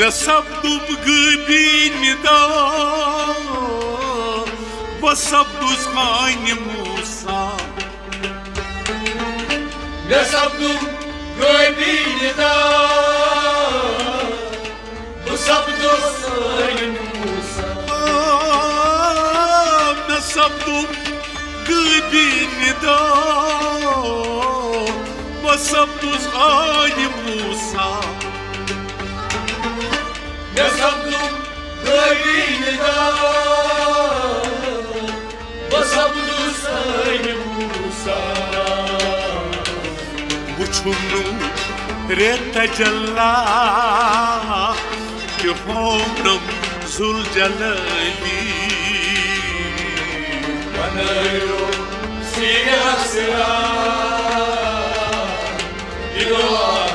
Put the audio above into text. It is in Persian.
نصبتم قبين دا وصبتوا صغاني موسى نصبتم قبين دا وصبتوا صغاني موسى نصبتم قبين دا وصبتوا صغاني موسى نصبتم قبين دا وصبتوا صغاني موسى وشنو رتجلى يحمرم ذو الجلالي ونيرو سياسرا إلوها